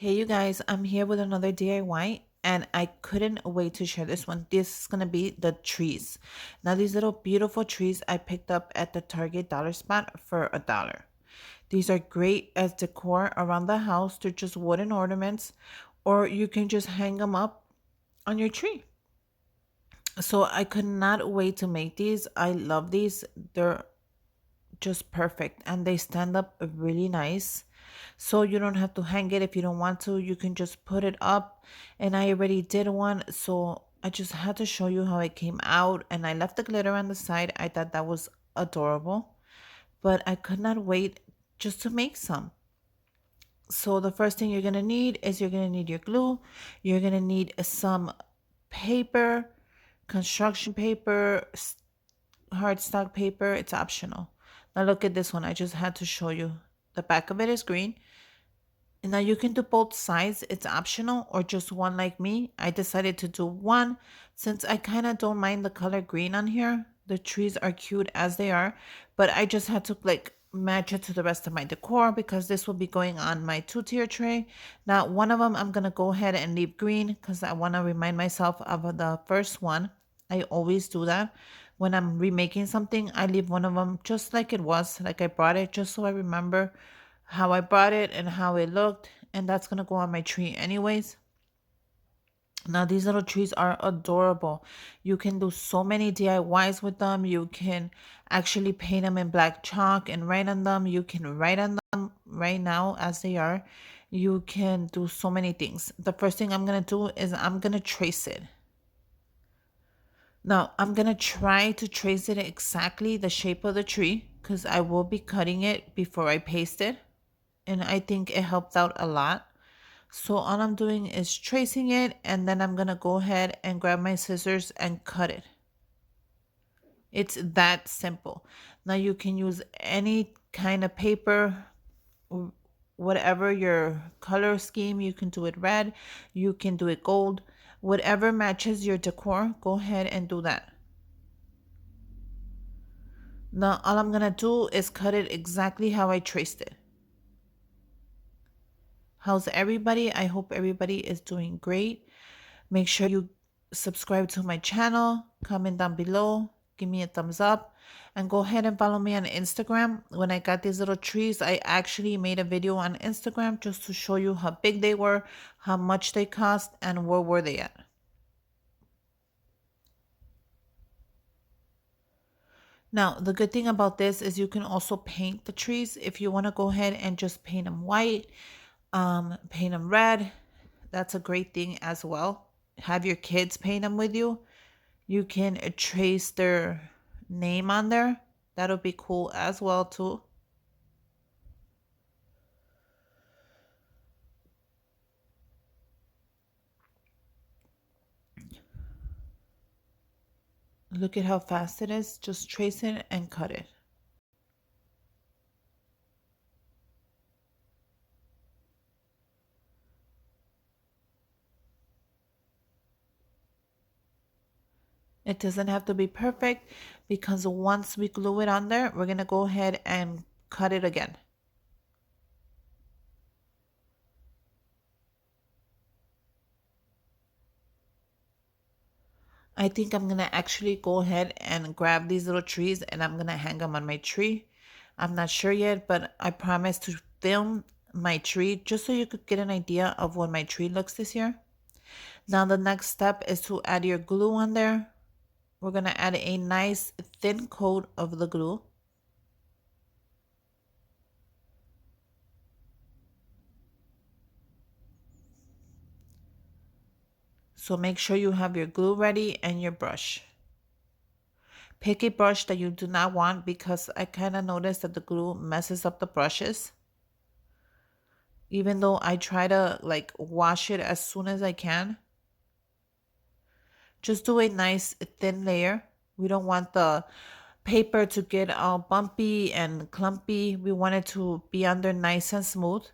Hey you guys, I'm here with another DIY and I couldn't wait to share this one. This is gonna be the trees. Now these little beautiful trees I picked up at the Target dollar spot for $1. These are great as decor around the house. They're just wooden ornaments or you can just hang them up on your tree. So I could not wait to make these. I love these. They're just perfect and they stand up really nice, so you don't have to hang it if you don't want to. You can just put it up, and I already did one, so I just had to show you how it came out. And I left the glitter on the side. I thought that was adorable, but I could not wait just to make some. So the first thing you're going to need is you're going to need your glue. You're going to need some paper, construction paper, hardstock paper. It's optional. Now look at this one. I just had to show you. The back of it is green. And now you can do both sides. It's optional, or just one like me. I decided to do one since I kind of don't mind the color green on here. The trees are cute as they are, but I just had to like match it to the rest of my decor because this will be going on my two-tier tray. Now one of them I'm going to go ahead and leave green because I want to remind myself of the first one. I always do that. When I'm remaking something, I leave one of them just like it was, like I brought it, just so I remember how I bought it and how it looked. And that's going to go on my tree anyways. Now these little trees are adorable. You can do so many DIYs with them. You can actually paint them in black chalk and write on them. You can write on them right now as they are. You can do so many things. The first thing I'm going to do is I'm going to trace it. Now I'm going to try to trace it exactly the shape of the tree because I will be cutting it before I paste it. And I think it helped out a lot. So all I'm doing is tracing it, and then I'm gonna go ahead and grab my scissors and cut it. It's that simple. Now you can use any kind of paper, whatever your color scheme. You can do it red, you can do it gold, whatever matches your decor, go ahead and do that. Now all I'm gonna do is cut it exactly how I traced it. How's everybody? I hope everybody is doing great. Make sure you subscribe to my channel, comment down below, give me a thumbs up, and go ahead and follow me on Instagram. When I got these little trees, I actually made a video on Instagram just to show you how big they were, how much they cost, and where were they at. Now, the good thing about this is you can also paint the trees. If you want to go ahead and just paint them white, paint them red, that's a great thing as well. Have your kids paint them with you. You can trace their name on there. That'll be cool as well too. Look at how fast it is. Just trace it and cut it. It doesn't have to be perfect because once we glue it on there, we're going to go ahead and cut it again. I think I'm going to actually go ahead and grab these little trees and I'm going to hang them on my tree. I'm not sure yet, but I promise to film my tree just so you could get an idea of what my tree looks this year. Now the next step is to add your glue on there. We're going to add a nice thin coat of the glue. So make sure you have your glue ready and your brush. Pick a brush that you do not want because I kind of noticed that the glue messes up the brushes. Even though I try to like wash it as soon as I can. Just do a nice thin layer. We don't want the paper to get all bumpy and clumpy. We want it to be under nice and smooth.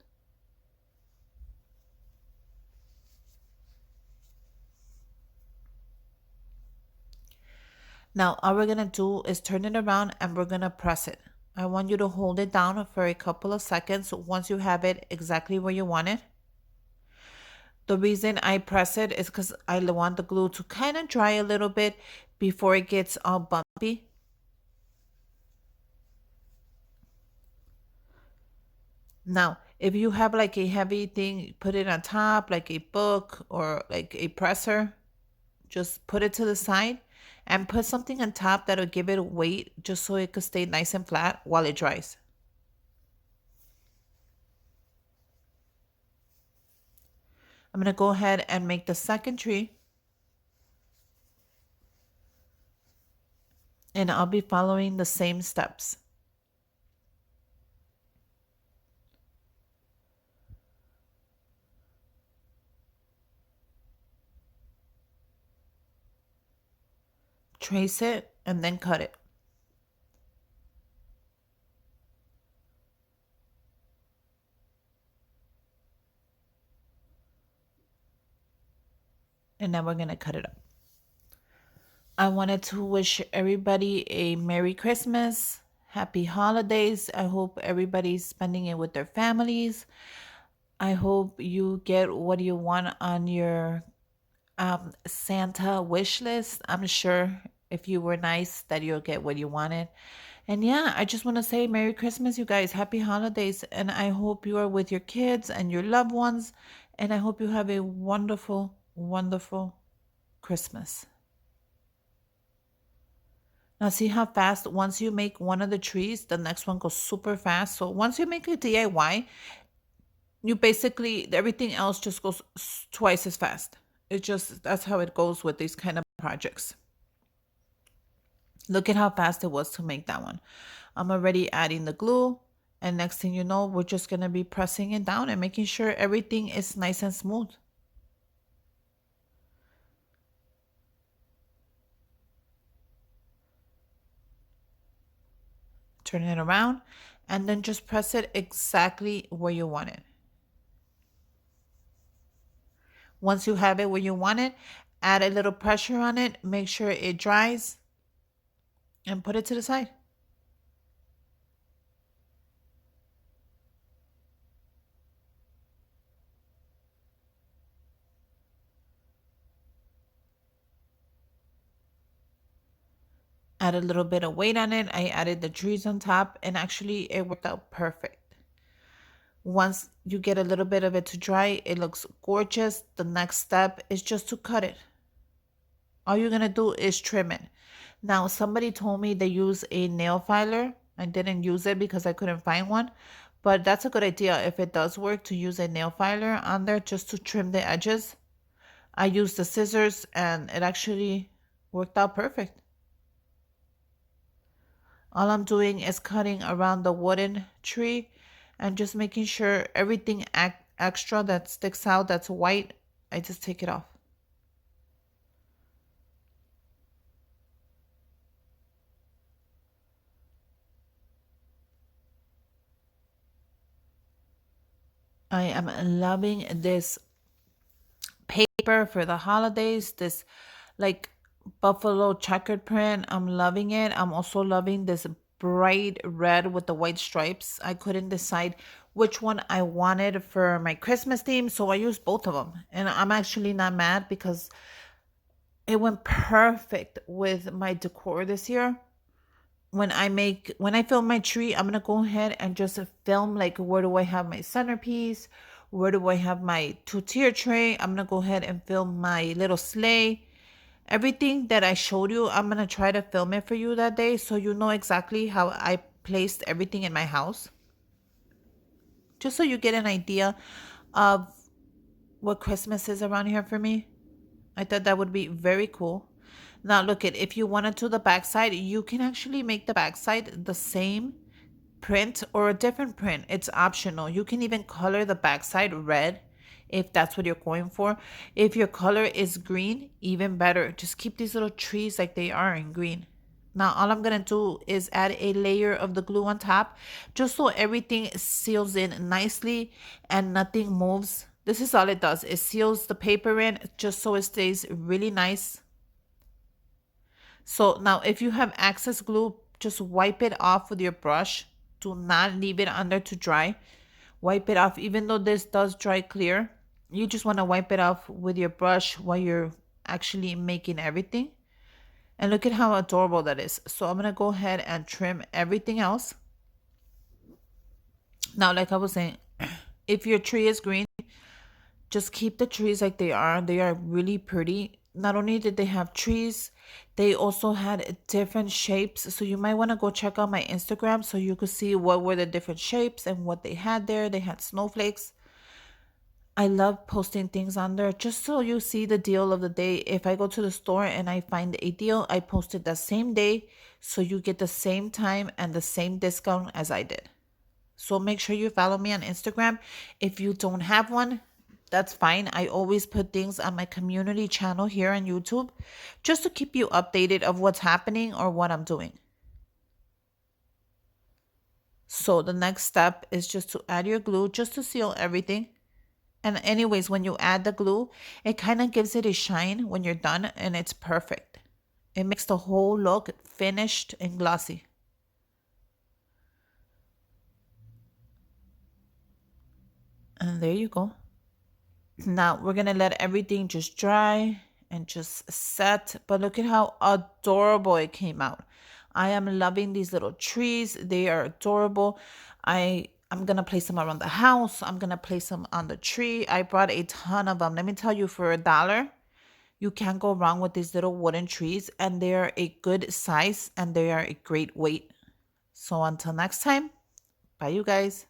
Now all we're going to do is turn it around and we're going to press it. I want you to hold it down for a couple of seconds once you have it exactly where you want it. The reason I press it is because I want the glue to kind of dry a little bit before it gets all bumpy. Now, if you have like a heavy thing, put it on top, like a book or like a presser, just put it to the side and put something on top that'll give it weight just so it could stay nice and flat while it dries. I'm gonna go ahead and make the second tree, and I'll be following the same steps. Trace it and then cut it. And now we're gonna cut it up. I wanted to wish everybody a Merry Christmas, Happy Holidays. I hope everybody's spending it with their families. I hope you get what you want on your Santa wish list. I'm sure if you were nice that you'll get what you wanted. And yeah, I just want to say Merry Christmas, you guys. Happy holidays. And I hope you are with your kids and your loved ones. And I hope you have a wonderful, wonderful Christmas. Now, see how fast once you make one of the trees, the next one goes super fast. So once you make a DIY, you basically, everything else just goes twice as fast. It just, that's how it goes with these kind of projects. Look at how fast it was to make that one. I'm already adding the glue. And next thing you know, we're just going to be pressing it down and making sure everything is nice and smooth. Turn it around and then just press it exactly where you want it. Once you have it where you want it, add a little pressure on it, make sure it dries, and put it to the side. Add a little bit of weight on it. I added the trees on top, and actually it worked out perfect. Once you get a little bit of it to dry, it looks gorgeous. The next step is just to cut it. All you're gonna do is trim it. Now, somebody told me they use a nail filer. I didn't use it because I couldn't find one, but that's a good idea if it does work to use a nail filer on there just to trim the edges. I used the scissors and it actually worked out perfect. All I'm doing is cutting around the wooden tree and just making sure everything extra that sticks out that's white, I just take it off. I am loving this paper for the holidays, this like buffalo checkered print. I'm loving it. I'm also loving this bright red with the white stripes. I couldn't decide which one I wanted for my Christmas theme, so I used both of them. And I'm actually not mad because it went perfect with my decor this year. When I film my tree, I'm gonna go ahead and just film like where do I have my centerpiece, where do I have my two-tier tray. I'm gonna go ahead and film my little sleigh. Everything that I showed you, I'm gonna try to film it for you that day so you know exactly how I placed everything in my house. Just so you get an idea of what Christmas is around here for me. I thought that would be very cool. Now look at, if you wanted to the backside, you can actually make the backside the same print or a different print. It's optional. You can even color the backside red if that's what you're going for. If your color is green, even better. Just keep these little trees like they are in green. Now all I'm gonna do is add a layer of the glue on top just so everything seals in nicely and nothing moves. This is all it does. It seals the paper in just so it stays really nice. So now if you have excess glue, just wipe it off with your brush. Do not leave it under to dry. Wipe it off even though this does dry clear. You just want to wipe it off with your brush while you're actually making everything. And look at how adorable that is. So I'm going to go ahead and trim everything else. Now, like I was saying, if your tree is green, just keep the trees like they are. They are really pretty. Not only did they have trees, they also had different shapes. So you might want to go check out my Instagram so you could see what were the different shapes and what they had there. They had snowflakes. I love posting things on there just so you see the deal of the day. If I go to the store and I find a deal, I post it the same day so you get the same time and the same discount as I did. So make sure you follow me on Instagram. If you don't have one, that's fine. I always put things on my community channel here on YouTube just to keep you updated of what's happening or what I'm doing. So the next step is just to add your glue just to seal everything. And anyways, when you add the glue, it kind of gives it a shine when you're done and it's perfect. It makes the whole look finished and glossy. And there you go. Now we're gonna let everything just dry and just set. But look at how adorable it came out. I am loving these little trees. They are adorable. I'm gonna place them around the house. I'm gonna place them on the tree. I brought a ton of them. Let me tell you, for $1, you can't go wrong with these little wooden trees, and they are a good size and they are a great weight. So until next time, bye you guys.